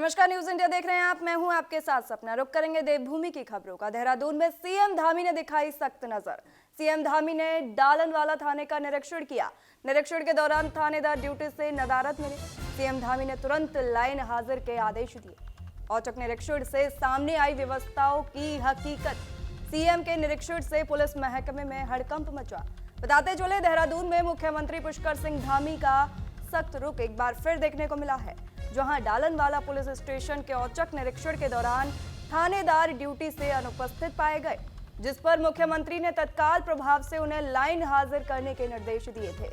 नमस्कार, news India देख रहे हैं आप। मैं हूं आपके साथ सपना। रुक करेंगे देवभूमि की खबरों का। देहरादून में सीएम धामी ने दिखाई सख्त नजर। सीएम धामी ने डालनवाला थाने का निरीक्षण किया। निरीक्षण के दौरान थानेदार ड्यूटी से नदारद मिले। सीएम धामी ने तुरंत लाइन हाजिर के आदेश दिए। औचक निरीक्षण से सामने आई व्यवस्थाओं की हकीकत। सीएम के निरीक्षण से पुलिस महकमे में हड़कंप मचा। बताते चले, देहरादून में मुख्यमंत्री पुष्कर सिंह धामी का सख्त रुख एक बार फिर देखने को मिला है। जहां डालनवाला पुलिस स्टेशन के औचक निरीक्षण के दौरान थानेदार ड्यूटी से अनुपस्थित पाए गए, जिस पर मुख्यमंत्री ने तत्काल प्रभाव से उन्हें लाइन हाजिर करने के निर्देश दिए थे।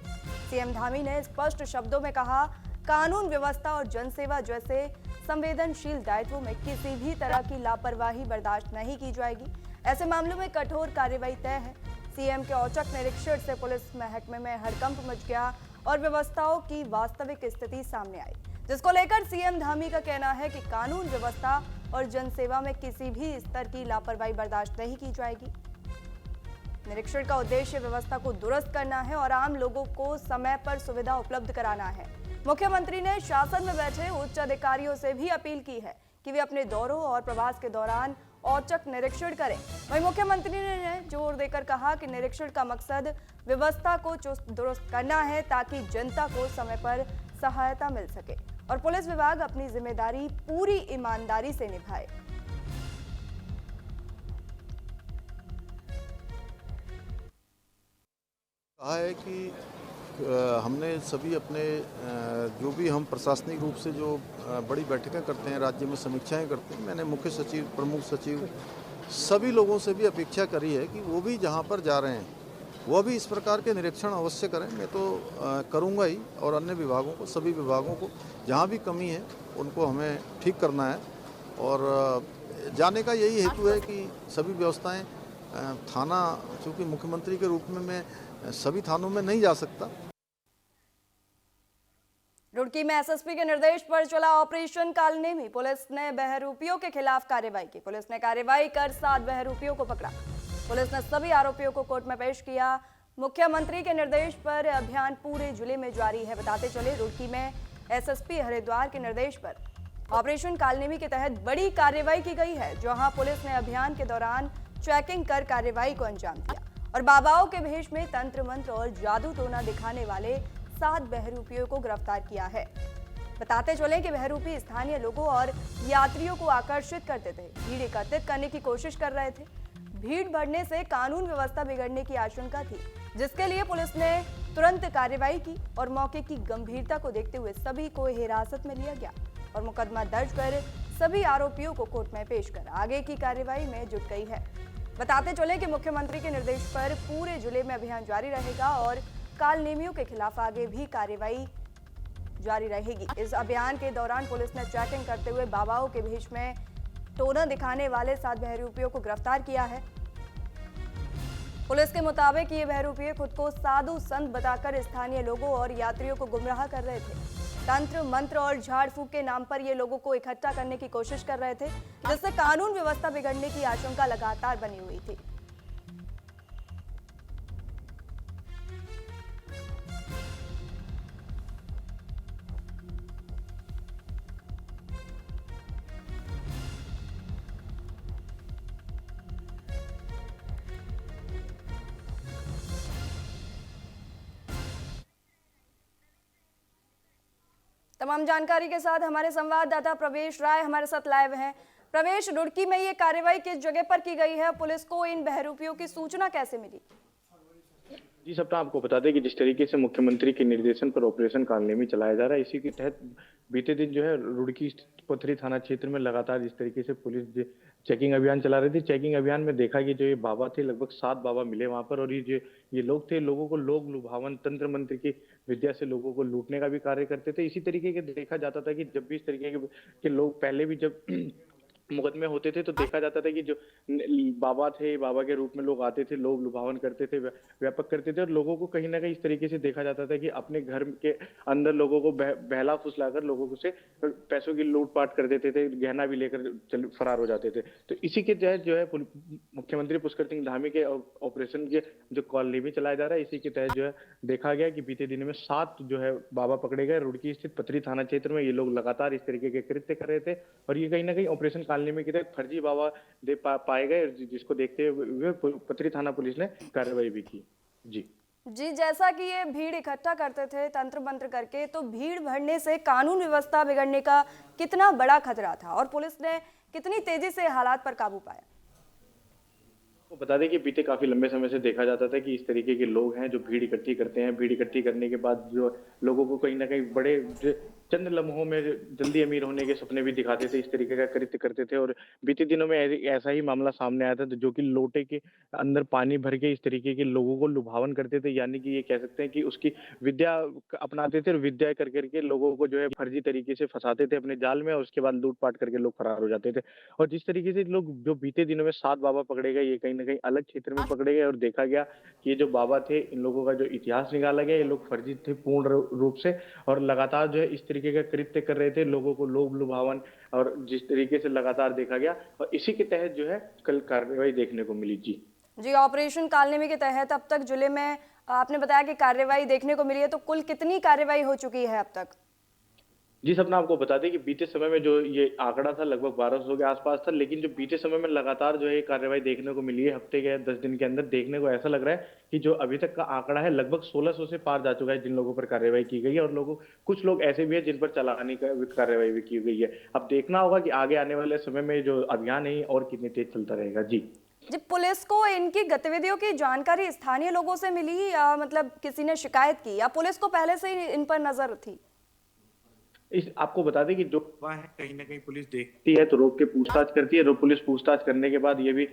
सीएम धामी ने स्पष्ट शब्दों में कहा, कानून व्यवस्था और जनसेवा जैसे संवेदनशील दायित्वों में किसी भी तरह की लापरवाही बर्दाश्त नहीं की जाएगी। ऐसे मामलों में कठोर कार्रवाई तय है। सीएम के औचक निरीक्षण से पुलिस महकमे में हड़कंप मच गया और व्यवस्थाओं की वास्तविक स्थिति सामने आई, जिसको लेकर सीएम धामी का कहना है कि कानून व्यवस्था और जनसेवा में किसी भी स्तर की लापरवाही बर्दाश्त नहीं की जाएगी। निरीक्षण का उद्देश्य व्यवस्था को दुरुस्त करना है और आम लोगों को समय पर सुविधा उपलब्ध कराना है। मुख्यमंत्री ने शासन में बैठे उच्च अधिकारियों से भी अपील की है कि वे अपने दौरों और प्रवास के दौरान औचक निरीक्षण करें। वहीं मुख्यमंत्री ने जोर देकर कहा कि निरीक्षण का मकसद व्यवस्था को चुस्त दुरुस्त करना है, ताकि जनता को समय पर सहायता मिल सके और पुलिस विभाग अपनी जिम्मेदारी पूरी ईमानदारी से निभाए। कहा है कि हमने सभी अपने जो भी हम प्रशासनिक रूप से जो बड़ी बैठकें करते हैं, राज्य में समीक्षाएं करते हैं, मैंने मुख्य सचिव, प्रमुख सचिव, सभी लोगों से भी अपेक्षा करी है कि वो भी जहां पर जा रहे हैं वो भी इस प्रकार के निरीक्षण अवश्य करें। मैं तो करूंगा ही, और अन्य विभागों को, सभी विभागों को जहां भी कमी है उनको हमें ठीक करना है। और जाने का यही हेतु है कि सभी व्यवस्थाएं, थाना, चूँकि मुख्यमंत्री के रूप में मैं सभी थानों में नहीं जा सकता। रुड़की में एसएसपी के निर्देश पर चला ऑपरेशन कालनेमी। पुलिस ने बहरूपियों के खिलाफ कार्रवाई की। पुलिस ने कार्रवाई कर 7 बहरूपियों को पकड़ा। पुलिस ने सभी आरोपियों को कोर्ट में पेश किया। मुख्यमंत्री के निर्देश पर अभियान पूरे जिले में जारी है। बताते चले, रुड़की में एसएसपी हरिद्वार के निर्देश पर ऑपरेशन कालनेमी के तहत बड़ी कार्रवाई की गई है, जहां पुलिस ने अभियान के दौरान चेकिंग कर कार्रवाई को अंजाम दिया और बाबाओं के भेष में तंत्र मंत्र और जादू टोना दिखाने वाले 7 बहरूपियों को गिरफ्तार किया है। बताते चले कि बहरूपी स्थानीय लोगों और यात्रियों को आकर्षित करते थे, भीड़ एकत्रित करने की कोशिश कर रहे थे। भीड़ बढ़ने से कानून व्यवस्था बिगड़ने की आशंका थी, जिसके लिए पुलिस ने तुरंत कार्रवाई की और मौके की गंभीरता को देखते हुए सभी को हिरासत में लिया गया और मुकदमा दर्ज कर सभी आरोपियों को कोर्ट में पेश कर आगे की कार्रवाई में जुट गई है। बताते चले कि मुख्यमंत्री के निर्देश पर पूरे जिले में अभियान जारी रहेगा और कालनेमियों के खिलाफ आगे भी कार्रवाई जारी रहेगी। इस अभियान के दौरान पुलिस ने चेकिंग करते हुए बाबाओं के भेष में टोना दिखाने वाले 7 बहरूपियों को गिरफ्तार किया है। पुलिस के मुताबिक ये बहरूपिये खुद को साधु संत बताकर स्थानीय लोगों और यात्रियों को गुमराह कर रहे थे। तंत्र मंत्र और झाड़ फूक के नाम पर ये लोगों को इकट्ठा करने की कोशिश कर रहे थे, जिससे कानून व्यवस्था बिगड़ने की आशंका लगातार बनी हुई थी। तमाम जानकारी के साथ हमारे संवाददाता प्रवेश राय हमारे साथ लाइव हैं। प्रवेश, रुड़की में ये कार्रवाई किस जगह पर की गई है? पुलिस को इन बहरूपियों की सूचना कैसे मिली? जी सपना, आपको बता दें कि जिस तरीके से मुख्यमंत्री के निर्देशन पर ऑपरेशन कालनेमी चलाया जा रहा है, इसी के तहत बीते दिन जो है रुड़की पथरी थाना क्षेत्र में लगातार जिस तरीके से पुलिस चेकिंग अभियान चला रही थी, चेकिंग अभियान में देखा कि जो ये बाबा थे, लगभग 7 बाबा मिले वहां पर, और ये लोग थे, लोगों को लोग लुभावन तंत्र मंत्र की विद्या से लोगों को लूटने का भी कार्य करते थे। इसी तरीके के देखा जाता था कि जब भी इस तरीके के लोग पहले भी जब मुकदमे होते थे तो देखा जाता था कि जो बाबा थे, बाबा के रूप में लोग आते थे, लोग लुभावन करते थे, व्यापक करते थे और लोगों को कहीं ना कहीं इस तरीके से देखा जाता था कि अपने घर के अंदर लोगों को बहला फुसलाकर लोगों को से पैसों की लूटपाट कर देते थे, गहना भी लेकर फरार हो जाते थे। तो इसी के तहत जो है मुख्यमंत्री पुष्कर सिंह धामी के ऑपरेशन के जो कॉल भी चलाया जा रहा है, इसी के तहत जो है देखा गया कि बीते दिन में 7 जो है बाबा पकड़े गए। रुड़की स्थित पथरी थाना क्षेत्र में ये लोग लगातार इस तरीके के कृत्य कर रहे थे और ये कहीं ना कहीं ऑपरेशन कालनेमी के तहत फर्जी बाबा पाए गए, जिसको देखते हुए पथरी थाना पुलिस ने कार्रवाई भी की। जी जी, जैसा कि ये भीड़ इकट्ठा करते थे तंत्र मंत्र करके, तो भीड़ बढ़ने से कानून व्यवस्था बिगड़ने का कितना बड़ा खतरा था और पुलिस ने कितनी तेजी से हालात पर काबू पाया? को बता दें कि बीते काफी लंबे समय से देखा जाता था कि इस तरीके के लोग हैं जो भीड़ इकट्ठी करते हैं। भीड़ इकट्ठी करने के बाद जो लोगों को कहीं ना कहीं बड़े चंद लम्हों में जल्दी अमीर होने के सपने भी दिखाते थे, इस तरीके का कृत्य करते थे। और बीते दिनों में ऐसा ही मामला सामने आया था जो कि लोटे के अंदर पानी भर के इस तरीके के लोगों को लुभावन करते थे, यानी कि ये कह सकते हैं कि उसकी विद्या अपनाते थे और विद्या कर करके लोगों को जो है फर्जी तरीके से फंसाते थे अपने जाल में और उसके बाद लूटपाट करके लोग फरार हो जाते थे। और जिस तरीके से लोग जो बीते दिनों में 7 बाबा पकड़े गए, ये कहीं ना कहीं अलग क्षेत्र में पकड़े गए और देखा गया कि ये जो बाबा थे, इन लोगों का जो इतिहास निकाला गया, ये लोग फर्जी थे पूर्ण रूप से और लगातार जो है इस तरीके का कृत्य कर रहे थे, लोगों को लोभ लुभावन और जिस तरीके से लगातार देखा गया और इसी के तहत जो है कल कार्रवाई देखने को मिली। जी जी, ऑपरेशन कालनेमी के तहत अब तक जिले में आपने बताया कि कार्रवाई देखने को मिली है, तो कुल कितनी कार्रवाई हो चुकी है अब तक? जी सपना, आपको बता दें कि बीते समय में जो ये आंकड़ा था लगभग 1200 के आसपास था, लेकिन जो बीते समय में लगातार जो है कार्रवाई देखने को मिली है, हफ्ते के 10 दिन के अंदर देखने को ऐसा लग रहा है कि जो अभी तक का आंकड़ा है लगभग 1600 से पार जा चुका है जिन लोगों पर कार्रवाई की गई है। और कुछ लोग ऐसे भी हैं जिन पर चालानी कार्रवाई भी की गई है। अब देखना होगा कि आगे आने वाले समय में जो अभियान है और कितनी तेज चलता रहेगा। जी पुलिस को इनकी गतिविधियों की जानकारी स्थानीय लोगों से मिली या मतलब किसी ने शिकायत की या पुलिस को पहले से ही इन पर नजर थी? आपको बता दें कि जो है कहीं ना कहीं पुलिस देखती है तो रोक के पूछताछ करती है। तो पुलिस पूछताछ करने के बाद ये भी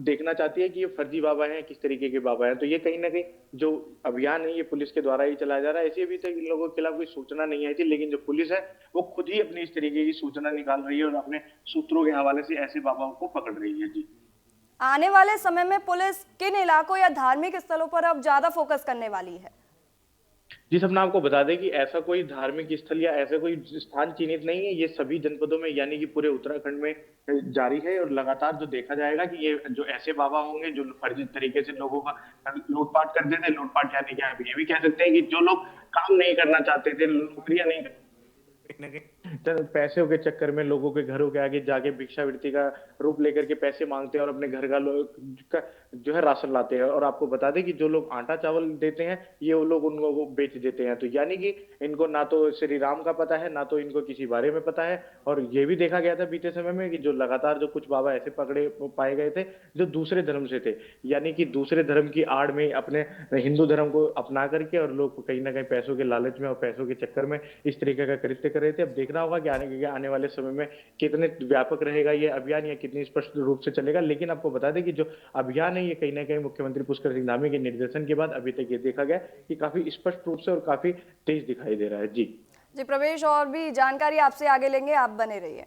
देखना चाहती है कि ये फर्जी बाबा हैं, किस तरीके के बाबा हैं। तो ये कहीं ना कहीं जो अभियान है ये पुलिस के द्वारा ही चलाया जा रहा है। ऐसे अभी तक इन लोगों के खिलाफ कोई सूचना नहीं आई थी, लेकिन जो पुलिस है वो खुद ही अपनी इस तरीके की सूचना निकाल रही है और अपने सूत्रों के हवाले से ऐसे बाबाओं को पकड़ रही है। जी आने वाले समय में पुलिस किन इलाकों या धार्मिक स्थलों पर अब ज्यादा फोकस करने वाली है? जी सपना, आपको बता दें कि ऐसा कोई धार्मिक स्थल या ऐसा कोई स्थान चिन्हित नहीं है। ये सभी जनपदों में यानी कि पूरे उत्तराखंड में जारी है और लगातार जो देखा जाएगा कि ये जो ऐसे बाबा होंगे जो फर्जी तरीके से लोगों का लूटपाट करते थे, लूटपाट यानी कि आप ये भी कह सकते हैं कि जो लोग काम नहीं करना चाहते थे, नौकरियां नहीं पैसों के चक्कर में लोगों के घरों के आगे जाके भिक्षावृत्ति का रूप लेकर के पैसे मांगते हैं और अपने घर का जो है राशन लाते हैं। और आपको बता दें कि जो लोग आटा चावल देते हैं ये वो लोग उनको वो बेच देते हैं। तो यानी कि इनको ना तो श्री राम का पता है, ना तो इनको किसी बारे में पता है। और ये भी देखा गया था बीते समय में कि जो लगातार जो कुछ बाबा ऐसे पकड़े पाए गए थे जो दूसरे धर्म से थे, यानी कि दूसरे धर्म की आड़ में अपने हिंदू धर्म को अपना करके और लोग कहीं ना कहीं पैसों के लालच में और पैसों के चक्कर में इस तरीके का कृत्य कर रहे थे। अब देखना होगा कि आने वाले समय में कितने व्यापक रहेगा ये अभियान या कितनी स्पष्ट रूप से चलेगा। लेकिन आपको बता दें कि जो अभियान है ये कहीं ना कहीं मुख्यमंत्री पुष्कर सिंह धामी के निर्देशन के बाद अभी तक ये देखा गया कि काफी स्पष्ट रूप से और काफी तेज दिखाई दे रहा है। जी प्रवेश, और भी जानकारी आपसे आगे लेंगे, आप बने रहिए।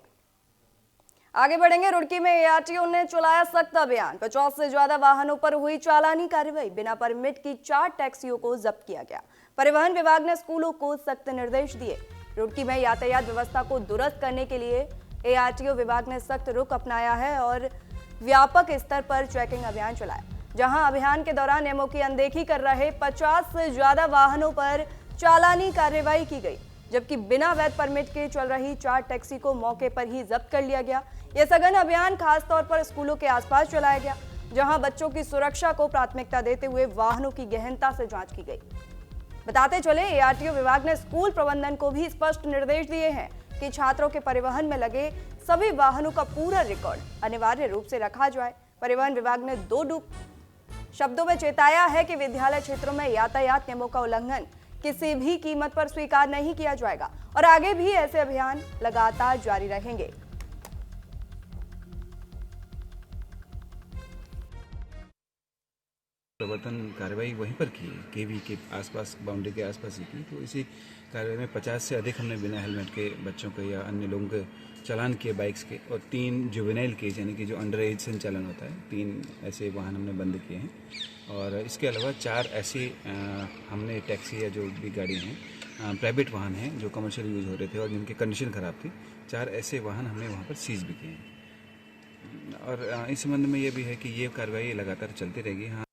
आगे बढ़ेंगे। रुड़की में एआरटीओ ने चलाया सख्त अभियान। 50 से ज्यादा वाहनों पर हुई चालानी कार्रवाई। बिना परमिट की 4 टैक्सियों को जब्त किया गया। परिवहन विभाग ने स्कूलों को सख्त निर्देश दिए। रुड़की में यातायात व्यवस्था को दुरुस्त करने के लिए एआरटीओ विभाग ने सख्त रुख अपनाया है और व्यापक स्तर पर चेकिंग अभियान चलाया। जहां अभियान के दौरान नियमों की अनदेखी कर रहे 50 से ज्यादा वाहनों पर चालानी कार्रवाई की गई, जबकि बिना वैध परमिट के चल रही 4 टैक्सी को मौके पर ही जब्त कर लिया गया। यह सघन अभियान खासतौर पर स्कूलों के आसपास चलाया गया, जहां बच्चों की सुरक्षा को प्राथमिकता देते हुए वाहनों की गहनता से जांच की गई। बताते चले, एआरटीओ विभाग ने स्कूल प्रबंधन को भी स्पष्ट निर्देश दिए हैं कि छात्रों के परिवहन में लगे सभी वाहनों का पूरा रिकॉर्ड अनिवार्य रूप से रखा जाए। परिवहन विभाग ने 2 शब्दों में चेताया है कि विद्यालय क्षेत्रों में यातायात नियमों का उल्लंघन किसी भी कीमत पर स्वीकार नहीं किया जाएगा और आगे भी ऐसे अभियान लगातार जारी रहेंगे। प्रवर्तन कार्रवाई वहीं पर की, केवी के आसपास, बाउंड्री के आसपास ही की। तो इसी कार्रवाई में 50 से अधिक हमने बिना हेलमेट के बच्चों को या अन्य लोगों के चालान किए बाइक्स के, और 3 जुवेनाइल केस यानी कि जो अंडर एज संचालन होता है, 3 ऐसे वाहन हमने बंद किए हैं। और इसके अलावा 4 ऐसे हमने टैक्सी या जो भी गाड़ी हैं, प्राइवेट वाहन हैं जो कमर्शियल यूज़ हो रहे थे और जिनकी कंडीशन ख़राब थी, 4 ऐसे वाहन हमने वहाँ पर सीज भी किए हैं। और इस संबंध में ये भी है कि ये कार्रवाई लगातार चलती रहेगी। हाँ,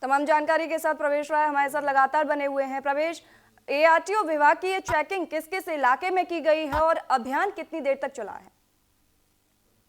तमाम जानकारी के साथ प्रवेश राय हमारे साथ लगातार बने हुए हैं। प्रवेश, एआरटीओ विभाग की ये चेकिंग किस किस इलाके में की गई है और अभियान कितनी देर तक चला है?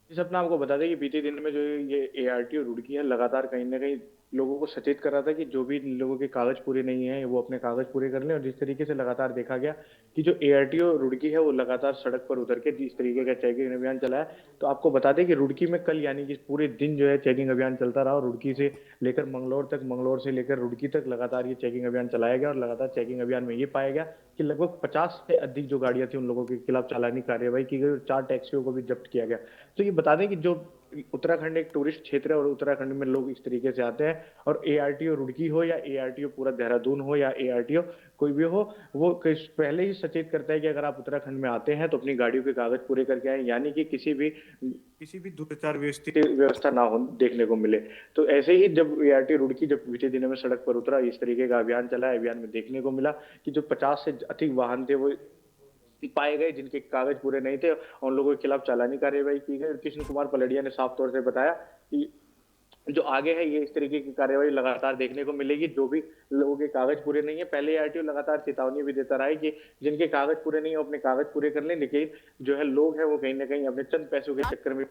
इस अपना आपको बता दें कि बीते दिन में जो ये एआरटीओ रुड़की है लगातार कहीं ना कहीं लोगों को सचेत कर रहा था कि जो भी लोगों के कागज पूरे नहीं है वो अपने कागज पूरे कर लें। और जिस तरीके से लगातार देखा गया कि जो एआरटीओ रुड़की है वो लगातार सड़क पर उतर के जिस तरीके का चेकिंग अभियान चलाया, तो आपको बता दें कि रुड़की में कल यानी कि पूरे दिन जो है चेकिंग अभियान चलता रहा। और रुड़की से लेकर मंगलौर तक, मंगलौर से लेकर रुड़की तक लगातार ये चेकिंग अभियान चलाया गया। और लगातार चेकिंग अभियान में ये पाया गया कि लगभग 50 से अधिक जो गाड़ियां थी उन लोगों के खिलाफ चालानी कार्रवाई की गई और 4 टैक्सियों को भी जब्त किया गया। तो ये बता दें कि जो उत्तराखंड एक टूरिस्ट क्षेत्र है और उत्तराखंड में लोग इस तरीके से आते हैं, और एआरटीओ रुड़की हो या एआरटीओ पूरा देहरादून हो या एआरटीओ कोई भी हो, वो पहले ही सचेत करता है कि अगर आप उत्तराखंड में आते हैं तो अपनी गाड़ियों के कागज पूरे करके आए, यानी कि किसी भी दुराचार व्यवस्था ना हो देखने को मिले। तो ऐसे ही जब एआरटीओ रुड़की जब बीते दिनों में सड़क पर उतरा, इस तरीके का अभियान चला, अभियान में देखने को मिला कि जो 50 से अधिक वाहन थे वो पाए गए जिनके कागज पूरे नहीं थे, उन लोगों के खिलाफ चालानी कार्रवाई की गई। कृष्ण कुमार पलड़िया ने साफ तौर से बताया कि जो आगे है ये इस तरीके की कार्रवाई लगातार देखने को मिलेगी। जो भी लोगों के कागज पूरे नहीं है, पहले आरटीओ लगातार चेतावनी भी देता रहा है कि जिनके कागज पूरे नहीं है अपने कागज पूरे कर लें, लेकिन जो है लोग हैं वो कहीं ना कहीं अपने चंद पैसों के चक्कर में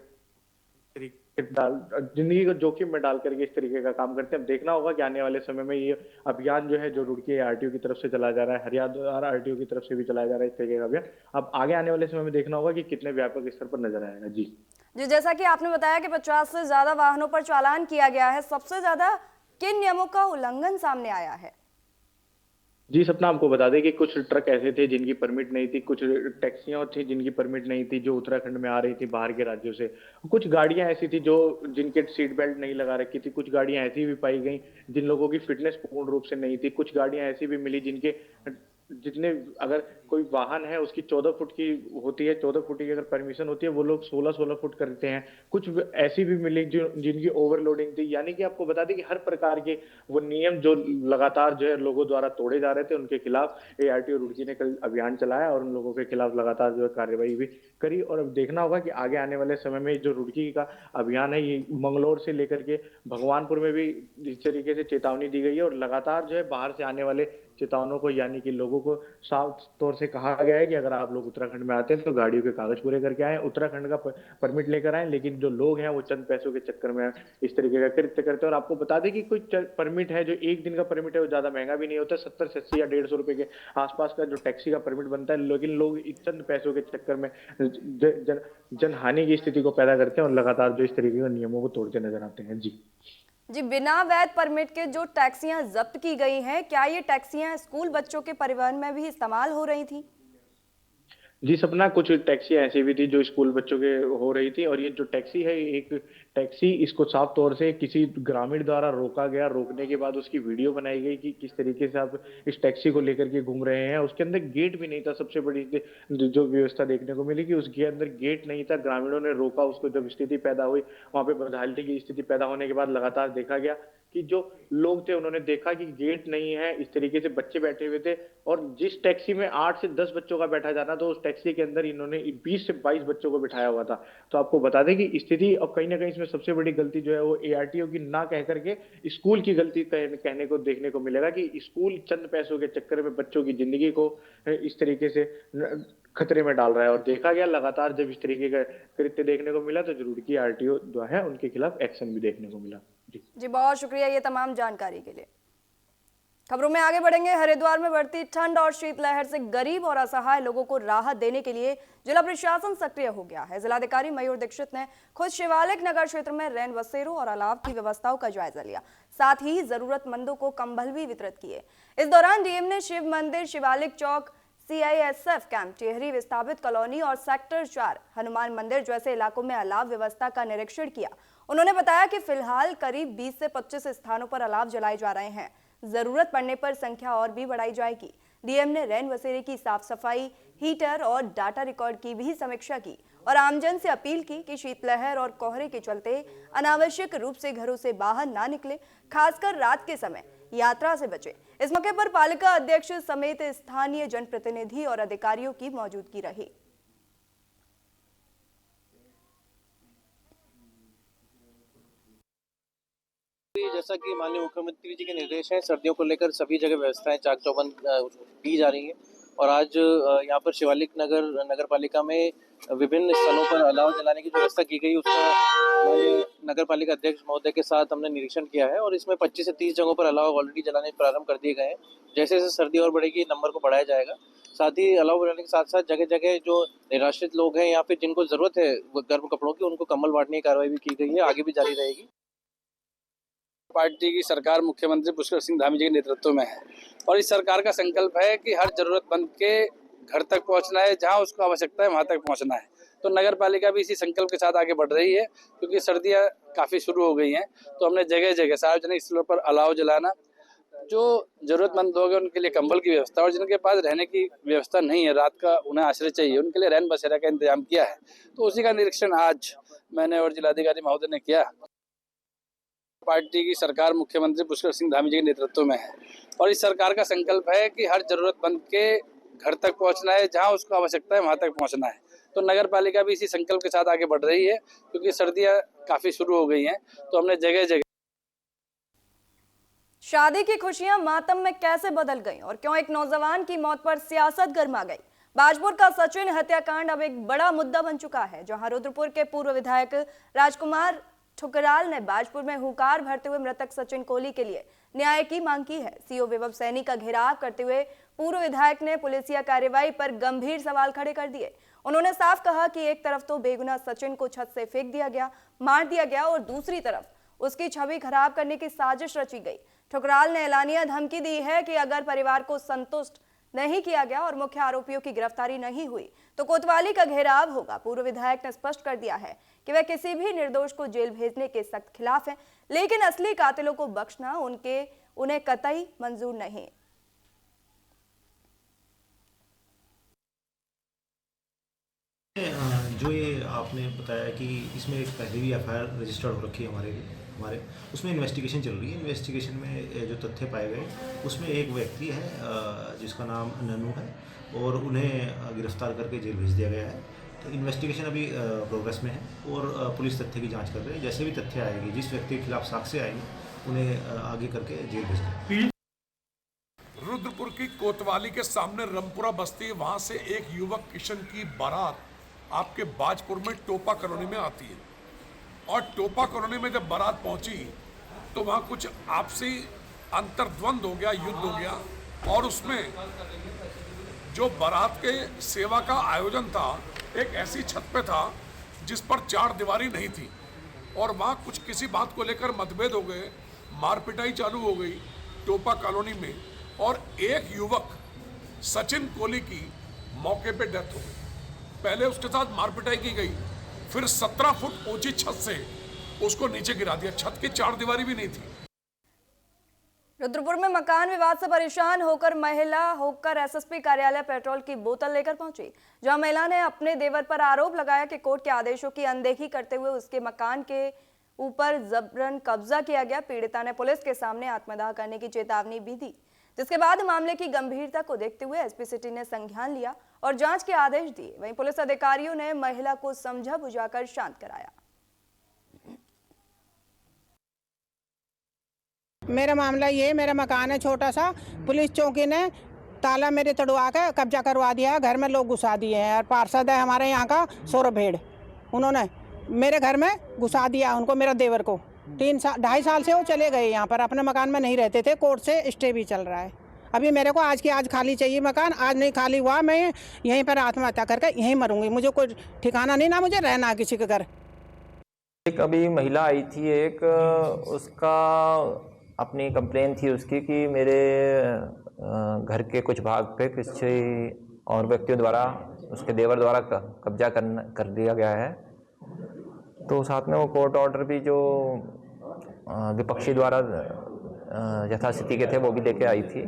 जिंदगी को जोखिम में डाल करके इस तरीके का काम करते हैं। अब देखना होगा कि आने वाले समय में ये अभियान जो है जो रुड़की आरटीओ की तरफ से चलाया जा रहा है, हरियाणा आरटीओ की तरफ से भी चलाया जा रहा है इस तरीके का अभियान, अब आगे आने वाले समय में देखना होगा कि कितने व्यापक स्तर पर नजर आएगा। जी जैसा कि आपने बताया कि 50 से ज्यादा वाहनों पर चालान किया गया है, सबसे ज्यादा किन नियमों का उल्लंघन सामने आया है? जी सपना, आपको बता दें कि कुछ ट्रक ऐसे थे जिनकी परमिट नहीं थी, कुछ टैक्सियां थी जिनकी परमिट नहीं थी जो उत्तराखंड में आ रही थी बाहर के राज्यों से, कुछ गाड़ियां ऐसी थी जो जिनके सीट बेल्ट नहीं लगा रखी थी, कुछ गाड़ियां ऐसी भी पाई गई जिन लोगों की फिटनेस पूर्ण रूप से नहीं थी, कुछ गाड़ियां ऐसी भी मिली जिनके जितने अगर कोई वाहन है उसकी 14 फुट की होती है, 14 फुट की अगर परमिशन होती है वो लोग 16 फुट करते हैं। कुछ ऐसी भी मिली जो जिनकी ओवरलोडिंग थी। यानी कि आपको बता दें कि हर प्रकार के वो नियम जो लगातार जो है लोगों द्वारा तोड़े जा रहे थे उनके खिलाफ एआरटीओ रुड़की ने कल अभियान चलाया और उन लोगों के खिलाफ लगातार जो है कार्रवाई भी करी। और अब देखना होगा कि आगे आने वाले समय में जो रुड़की का अभियान है ये मंगलौर से लेकर के भगवानपुर में भी इस तरीके से चेतावनी दी गई है। और लगातार जो है बाहर से आने वाले चेतावनों को यानी कि लोगों को साफ तौर से कहा गया है कि अगर आप लोग उत्तराखंड में आते हैं तो गाड़ियों के कागज पूरे करके आए, उत्तराखंड का परमिट लेकर आए। लेकिन जो लोग हैं वो चंद पैसों के चक्कर में इस तरीके का कृत्य करते हैं। और आपको बता दें कि कोई परमिट है जो एक दिन का परमिट है वो ज्यादा महंगा भी नहीं होता, 70 से 80 या 150 रुपए के आसपास का जो टैक्सी का परमिट बनता है, लेकिन लोग चंद पैसों के चक्कर में जनहानि की स्थिति को पैदा करते हैं और लगातार जो इस तरीके के नियमों को तोड़ते नजर आते हैं। जी, बिना वैध परमिट के जो टैक्सियां जब्त की गई हैं, क्या ये टैक्सियां स्कूल बच्चों के परिवहन में भी इस्तेमाल हो रही थी? जी सपना, कुछ टैक्सी ऐसी भी थी जो स्कूल बच्चों के हो रही थी। और ये जो टैक्सी है एक टैक्सी, इसको साफ तौर से किसी ग्रामीण द्वारा रोका गया, रोकने के बाद उसकी वीडियो बनाई गई कि किस तरीके से आप इस टैक्सी को लेकर के घूम रहे हैं। उसके अंदर गेट भी नहीं था। सबसे बड़ी जो व्यवस्था देखने को मिली कि उसके अंदर गेट नहीं था। ग्रामीणों ने रोका उसको, जब स्थिति पैदा हुई वहां पे बदहाली की स्थिति पैदा होने के बाद लगातार देखा गया कि जो लोग थे उन्होंने देखा कि गेट नहीं है, इस तरीके से बच्चे बैठे हुए थे। और जिस टैक्सी में 8 से 10 बच्चों का बैठा जाना तो उस टैक्सी के अंदर इन्होंने 20 से 22 बच्चों को बिठाया हुआ था। तो आपको बता दें कि स्थिति, और कहीं ना कहीं इसमें सबसे बड़ी गलती जो है वो एआरटीओ की ना कह करके स्कूल की गलती कहने को देखने को मिलेगा कि स्कूल चंद पैसों के चक्कर में बच्चों की जिंदगी को इस तरीके से खतरे में डाल रहा है। और देखा गया लगातार जब इस तरीके का कृत्य देखने को मिला तो जरूर की आरटीओ जो है उनके खिलाफ एक्शन भी देखने को मिला। जी, बहुत शुक्रिया ये तमाम जानकारी के लिए। खबरों में आगे बढ़ेंगे। हरिद्वार में बढ़ती ठंड और शीतलहर से गरीब और असहाय लोगों को राहत देने के लिए जिला प्रशासन सक्रिय हो गया है। जिलाधिकारी मयूर दीक्षित ने खुद शिवालिक नगर क्षेत्र में रैन बसेरों और अलाव की व्यवस्थाओं का जायजा लिया, साथ ही जरूरतमंदों को कंबल भी वितरित किए। इस दौरान डीएम ने शिव मंदिर, शिवालिक चौक, सीआईएसएफ कैंप, टिहरी विस्थापित कॉलोनी और सेक्टर 4 हनुमान मंदिर जैसे इलाकों में अलाव व्यवस्था का निरीक्षण किया। उन्होंने बताया कि फिलहाल करीब 20 से 25 स्थानों पर अलाव जलाए जा रहे हैं, जरूरत पड़ने पर संख्या और भी बढ़ाई जाएगी। डीएम ने रैन बसेरे की साफ सफाई, हीटर और डाटा रिकॉर्ड की भी समीक्षा की और आमजन से अपील की कि शीतलहर और कोहरे के चलते अनावश्यक रूप से घरों से बाहर ना निकले, खासकर रात के समय यात्रा से बचे। इस मौके पर पालिका अध्यक्ष समेत स्थानीय जनप्रतिनिधि और अधिकारियों की मौजूदगी रही। जैसा कि माननीय मुख्यमंत्री जी के निर्देश हैं, सर्दियों को लेकर सभी जगह व्यवस्थाएं चाक चौबंद की जा रही हैं और आज यहाँ पर शिवालिक नगर पालिका में विभिन्न स्थलों पर अलाव जलाने की जो व्यवस्था की गई, उसका नगर पालिका अध्यक्ष महोदय के साथ हमने निरीक्षण किया है और इसमें 25 से 30 जगहों पर अलाव ऑलरेडी जलाने प्रारंभ कर दिए गए हैं। जैसे जैसे सर्दी और बढ़ेगी, नंबर को बढ़ाया जाएगा। साथ ही अलाव बढ़ाने के साथ साथ जगह जगह जो निराश्रित लोग हैं या फिर जिनको जरूरत है गर्म कपड़ों की, उनको कंबल बांटने की कार्रवाई भी की गई है, आगे भी जारी रहेगी। पार्टी की सरकार मुख्यमंत्री पुष्कर सिंह धामी जी के नेतृत्व में है और इस सरकार का संकल्प है कि हर जरूरतमंद के घर तक पहुंचना है, जहां उसको आवश्यकता है वहां तक पहुंचना है। तो नगर पालिका भी इसी संकल्प के साथ आगे बढ़ रही है, क्योंकि सर्दियां काफी शुरू हो गई हैं। तो हमने जगह जगह सार्वजनिक स्थलों पर अलाव जलाना, जो जरूरतमंद लोग हैं उनके लिए कंबल की व्यवस्था और जिनके पास रहने की व्यवस्था नहीं है, रात का उन्हें आश्रय चाहिए, उनके लिए रैन बसेरा का इंतजाम किया है। तो उसी का निरीक्षण आज मैंने और जिलाधिकारी महोदय ने किया। पार्टी की सरकार मुख्यमंत्री पुष्कर सिंह धामी जी के नेतृत्व में है और इस सरकार का संकल्प है कि हर जरूरतमंद के घर तक पहुंचना है, जहां उसको आवश्यकता है वहां तक पहुंचना है। तो नगर पालिका भी इसी संकल्प के साथ आगे बढ़ रही है, क्योंकि सर्दियां काफी शुरू हो गई हैं। तो हमने जगह जगह शादी की खुशियां मातम में कैसे बदल गईं और क्यों एक नौजवान की मौत पर सियासत गर्मा गई। बाजपुर का सचिन हत्याकांड अब एक बड़ा मुद्दा बन चुका है, जहां रुद्रपुर के पूर्व विधायक राजकुमार ठुकराल ने बाजपुर में हुंकार भरते हुए मृतक सचिन कोहली के लिए न्याय की मांग की है। सीओ विभव सैनी का घेराव करते हुए पूर्व विधायक ने पुलिसिया कार्रवाई पर गंभीर सवाल खड़े कर दिए। उन्होंने साफ कहा कि एक तरफ तो बेगुनाह सचिन को छत से फेंक दिया गया, मार दिया गया और दूसरी तरफ उसकी छवि खराब करने की साजिश रची गई। ठुकराल ने एलानिया धमकी दी है कि अगर परिवार को संतुष्ट नहीं किया गया और मुख्य आरोपियों की गिरफ्तारी नहीं हुई तो कोतवाली का घेराव होगा। पूर्व विधायक ने स्पष्ट कर दिया है कि वह किसी भी निर्दोष को जेल भेजने के सख्त खिलाफ है, लेकिन असली कातिलों को बख्शना उन्हें कतई मंजूर नहीं। जो ये आपने बताया कि इसमें एक पहले भी एफआईआर रजिस्टर्ड हो रखी है हमारे उसमें इन्वेस्टिगेशन चल रही है। इन्वेस्टिगेशन में जो तथ्य पाए गए उसमें एक व्यक्ति है जिसका नाम नन्नू है और उन्हें गिरफ्तार करके जेल भेज दिया गया है। तो इन्वेस्टिगेशन अभी प्रोग्रेस में है और पुलिस तथ्य की जांच कर रही है। जैसे भी तथ्य आएगी, जिस व्यक्ति के खिलाफ साक्ष्य आएंगे, उन्हें आगे करके जेल भेज देंगे। रुद्रपुर की कोतवाली के सामने रमपुरा बस्ती, वहां से एक युवक किशन की बारात आपके बाजपुर में टोपा कॉलोनी में आती है और टोपा कॉलोनी में जब बारात पहुंची तो वहां कुछ आपसी अंतर्द्वंद हो गया, युद्ध हो गया और उसमें जो बारात के सेवा का आयोजन था एक ऐसी छत पे था जिस पर चार दीवारी नहीं थी और वहां कुछ किसी बात को लेकर मतभेद हो गए, मारपिटाई चालू हो गई टोपा कॉलोनी में और एक युवक सचिन कोहली की मौके पे डेथ हो गई। पहले उसके साथ मारपिटाई की गई, फिर 17 फुट ऊंची छत से उसको नीचे गिरा दिया। छत की चार दीवारी भी नहीं थी। रुद्रपुर में मकान विवाद से परेशान होकर महिला एसएसपी कार्यालय पेट्रोल की बोतल लेकर पहुंची, जहां महिला ने अपने देवर पर आरोप लगाया कि कोर्ट के आदेशों की अनदेखी करते हुए उसके मकान के ऊपर जबरन कब्जा किया गया। पीड़िता ने पुलिस के सामने आत्मदाह करने की चेतावनी भी दी, जिसके बाद मामले की गंभीरता को देखते हुए एसपी सिटी ने संज्ञान लिया और जांच के आदेश दिए। वहीं पुलिस अधिकारियों ने महिला को समझा बुझाकर शांत कराया। मेरा मामला ये, मेरा मकान है छोटा सा, पुलिस चौकी ने ताला मेरे तड़वा के कब्जा करवा दिया है, घर में लोग घुसा दिए हैं और पार्षद है हमारे यहाँ का सौरभ भेड़, उन्होंने मेरे घर में घुसा दिया उनको, मेरा देवर को। 2.5 साल से वो चले गए यहाँ पर, अपने मकान में नहीं रहते थे, कोर्ट से स्टे भी चल रहा है। अभी मेरे को आज की आज खाली चाहिए मकान, आज नहीं खाली हुआ मैं यहीं पर आत्महत्या करके यहीं मरूंगी। मुझे कोई ठिकाना नहीं, ना मुझे रहना किसी के घर। एक अभी महिला आई थी, एक उसका अपनी कंप्लेन थी उसकी कि मेरे घर के कुछ भाग पे किसी और व्यक्तियों द्वारा, उसके देवर द्वारा कब्जा कर दिया गया है। तो साथ में वो कोर्ट ऑर्डर भी जो विपक्षी द्वारा यथास्थिति के थे वो भी लेके आई थी।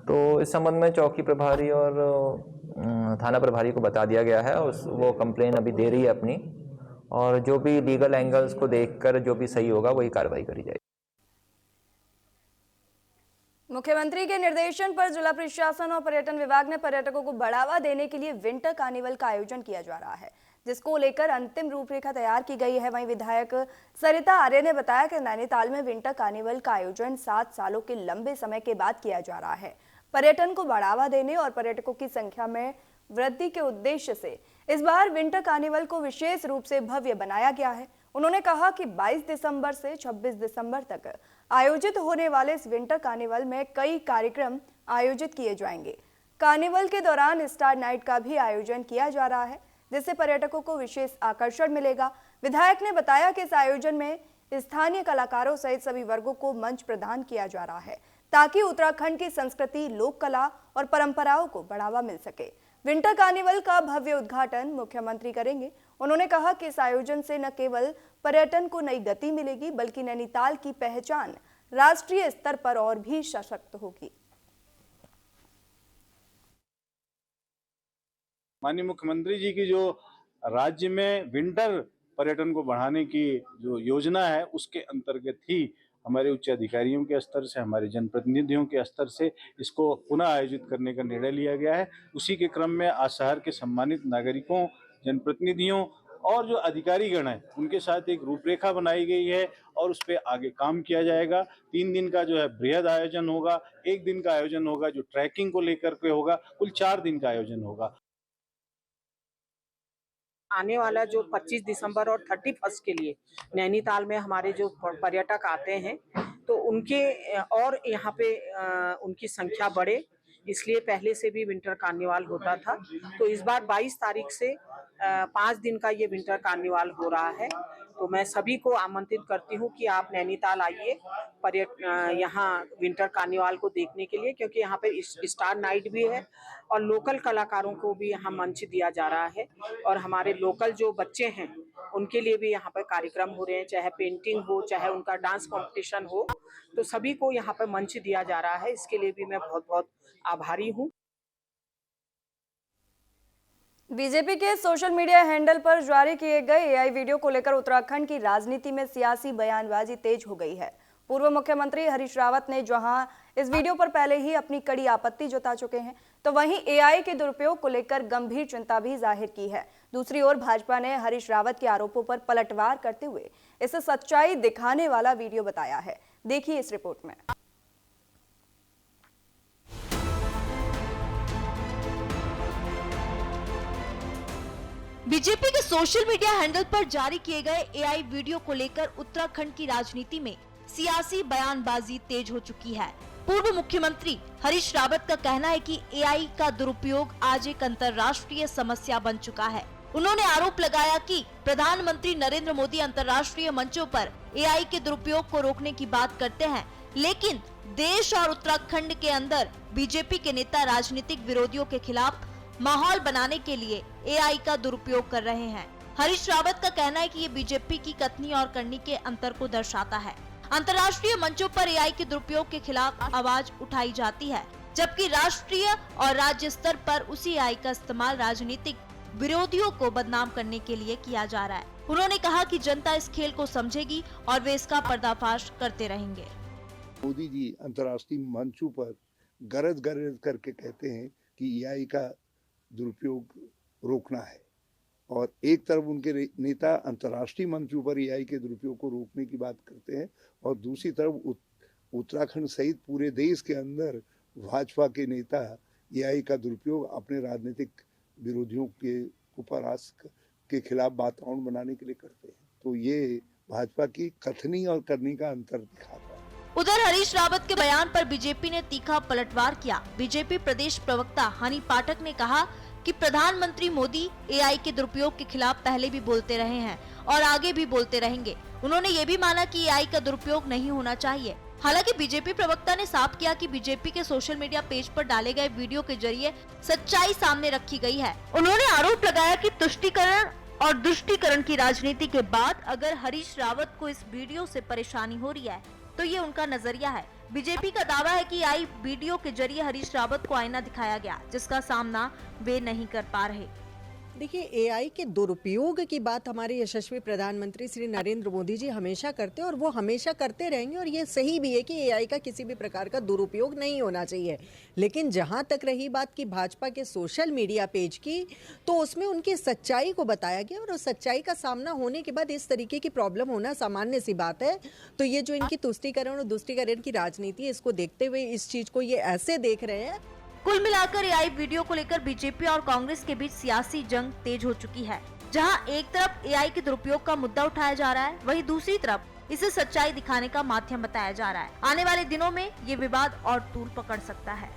तो इस संबंध में चौकी प्रभारी और थाना प्रभारी को बता दिया गया है। वो कंप्लेन अभी दे रही है अपनी, और जो भी लीगल एंगल्स को देखकर जो भी सही होगा वही कार्रवाई करी जाएगी। मुख्यमंत्री के निर्देशन पर जिला प्रशासन और पर्यटन विभाग ने पर्यटकों को बढ़ावा देने के लिए विंटर कार्निवल का आयोजन किया जा रहा है, जिसको लेकर अंतिम रूपरेखा तैयार की गई है। वहीं विधायक सरिता आर्य ने बताया कि नैनीताल में विंटर कार्निवल का आयोजन 7 सालों के लंबे समय के बाद किया जा रहा है। पर्यटन को बढ़ावा देने और पर्यटकों की संख्या में वृद्धि के उद्देश्य से इस बार विंटर कार्निवल को विशेष रूप से भव्य बनाया गया है। उन्होंने कहा कि 22 दिसंबर से 26 दिसंबर तक आयोजित होने वाले इस विंटर कार्निवल में कई कार्यक्रम आयोजित किए जाएंगे। कार्निवल के दौरान स्टार नाइट का भी आयोजन किया जा रहा है, जिससे पर्यटकों को विशेष आकर्षण मिलेगा। विधायक ने बताया कि इस आयोजन में स्थानीय कलाकारों सहित सभी वर्गों को मंच प्रदान किया जा रहा है, ताकि उत्तराखंड की संस्कृति, लोक कला और परंपराओं को बढ़ावा मिल सके। विंटर कार्निवल का भव्य उद्घाटन मुख्यमंत्री करेंगे। उन्होंने कहा कि इस आयोजन से न केवल पर्यटन को नई गति मिलेगी, बल्कि नैनीताल की पहचान राष्ट्रीय स्तर पर और भी सशक्त होगी। माननीय मुख्यमंत्री जी की जो राज्य में विंटर पर्यटन को बढ़ाने की जो योजना है, उसके अंतर्गत ही हमारे उच्च अधिकारियों के स्तर से, हमारे जनप्रतिनिधियों के स्तर से इसको पुनः आयोजित करने का निर्णय लिया गया है। उसी के क्रम में आज शहर के सम्मानित नागरिकों, जनप्रतिनिधियों और जो अधिकारीगण हैं, उनके साथ एक रूपरेखा बनाई गई है और उस पर आगे काम किया जाएगा। 3 दिन का जो है बृहद आयोजन होगा, 1 दिन का आयोजन होगा जो ट्रैकिंग को लेकर के होगा, कुल 4 दिन का आयोजन होगा। आने वाला जो 25 दिसंबर और 31 के लिए नैनीताल में हमारे जो पर्यटक आते हैं, तो उनके और यहाँ पे उनकी संख्या बढ़े, इसलिए पहले से भी विंटर कार्निवाल होता था। तो इस बार 22 तारीख से 5 दिन का ये विंटर कार्निवाल हो रहा है। तो मैं सभी को आमंत्रित करती हूँ कि आप नैनीताल आइए यहाँ विंटर कार्निवाल को देखने के लिए, क्योंकि यहाँ पे स्टार नाइट भी है और लोकल कलाकारों को भी यहाँ मंच दिया जा रहा है। और हमारे लोकल जो बच्चे हैं उनके लिए भी यहाँ पर कार्यक्रम हो रहे हैं, चाहे पेंटिंग हो, चाहे उनका डांस कंपटीशन हो, तो सभी को यहाँ पर मंच दिया जा रहा है। इसके लिए भी मैं बहुत बहुत आभारी हूँ। बीजेपी के सोशल मीडिया हैंडल पर जारी किए गए एआई वीडियो को लेकर उत्तराखंड की राजनीति में सियासी बयानबाजी तेज हो गई है। पूर्व मुख्यमंत्री हरीश रावत ने जहां इस वीडियो पर पहले ही अपनी कड़ी आपत्ति जता चुके हैं, तो वहीं एआई के दुरुपयोग को लेकर गंभीर चिंता भी जाहिर की है। दूसरी ओर भाजपा ने हरीश रावत के आरोपों पर पलटवार करते हुए इसे सच्चाई दिखाने वाला वीडियो बताया है। देखिए इस रिपोर्ट में। बीजेपी के सोशल मीडिया हैंडल पर जारी किए गए एआई वीडियो को लेकर उत्तराखंड की राजनीति में सियासी बयानबाजी तेज हो चुकी है। पूर्व मुख्यमंत्री हरीश रावत का कहना है कि एआई का दुरुपयोग आज एक अंतर्राष्ट्रीय समस्या बन चुका है। उन्होंने आरोप लगाया कि प्रधानमंत्री नरेंद्र मोदी अंतर्राष्ट्रीय मंचों पर एआई के दुरुपयोग को रोकने की बात करते हैं, लेकिन देश और उत्तराखंड के अंदर बीजेपी के नेता राजनीतिक विरोधियों के खिलाफ माहौल बनाने के लिए एआई का दुरुपयोग कर रहे हैं। हरीश रावत का कहना है कि ये बीजेपी की कथनी और करनी के अंतर को दर्शाता है। अंतर्राष्ट्रीय मंचों पर एआई के दुरुपयोग के खिलाफ आवाज उठाई जाती है, जबकि राष्ट्रीय और राज्य स्तर पर उसी एआई का इस्तेमाल राजनीतिक विरोधियों को बदनाम करने के लिए किया जा रहा है। उन्होंने कहा कि जनता इस खेल को समझेगी और वे इसका पर्दाफाश करते रहेंगे। मोदी जी अंतर्राष्ट्रीय मंचों पर गरज करके कहते हैं कि एआई का दुरुपयोग रोकना है, और एक तरफ उनके नेता अंतर्राष्ट्रीय मंचों पर एआई के दुरुपयोग को रोकने की बात करते हैं, और दूसरी तरफ उत्तराखंड सहित पूरे देश के अंदर भाजपा के नेता एआई का दुरुपयोग अपने राजनीतिक विरोधियों के उपरास के खिलाफ वातावरण बनाने के लिए करते हैं। तो ये भाजपा की कथनी और करनी का अंतर दिखाता है। उधर हरीश रावत के बयान पर बीजेपी ने तीखा पलटवार किया। बीजेपी प्रदेश प्रवक्ता हनी पाठक ने कहा कि प्रधानमंत्री मोदी एआई के दुरुपयोग के खिलाफ पहले भी बोलते रहे हैं और आगे भी बोलते रहेंगे। उन्होंने ये भी माना कि एआई का दुरुपयोग नहीं होना चाहिए। हालांकि बीजेपी प्रवक्ता ने साफ किया कि बीजेपी के सोशल मीडिया पेज पर डाले गए वीडियो के जरिए सच्चाई सामने रखी गई है। उन्होंने आरोप लगाया कि तुष्टीकरण और दुष्टीकरण की राजनीति के बाद अगर हरीश रावत को इस वीडियो से परेशानी हो रही है तो ये उनका नजरिया है, बीजेपी का दावा है कि एआई वीडियो के जरिए हरीश रावत को आईना दिखाया गया, जिसका सामना वे नहीं कर पा रहे। देखिए, एआई के दुरुपयोग की बात हमारे यशस्वी प्रधानमंत्री श्री नरेंद्र मोदी जी हमेशा करते हैं और वो हमेशा करते रहेंगे, और ये सही भी है कि एआई का किसी भी प्रकार का दुरुपयोग नहीं होना चाहिए। लेकिन जहां तक रही बात की भाजपा के सोशल मीडिया पेज की, तो उसमें उनकी सच्चाई को बताया गया, और उस सच्चाई का सामना होने के बाद इस तरीके की प्रॉब्लम होना सामान्य सी बात है। तो ये जो इनकी तुष्टीकरण और दुष्टीकरण की राजनीति है, इसको देखते हुए इस चीज को ये ऐसे देख रहे हैं। कुल मिलाकर एआई वीडियो को लेकर बीजेपी और कांग्रेस के बीच सियासी जंग तेज हो चुकी है। जहां एक तरफ एआई के दुरुपयोग का मुद्दा उठाया जा रहा है, वहीं दूसरी तरफ इसे सच्चाई दिखाने का माध्यम बताया जा रहा है। आने वाले दिनों में ये विवाद और तूल पकड़ सकता है।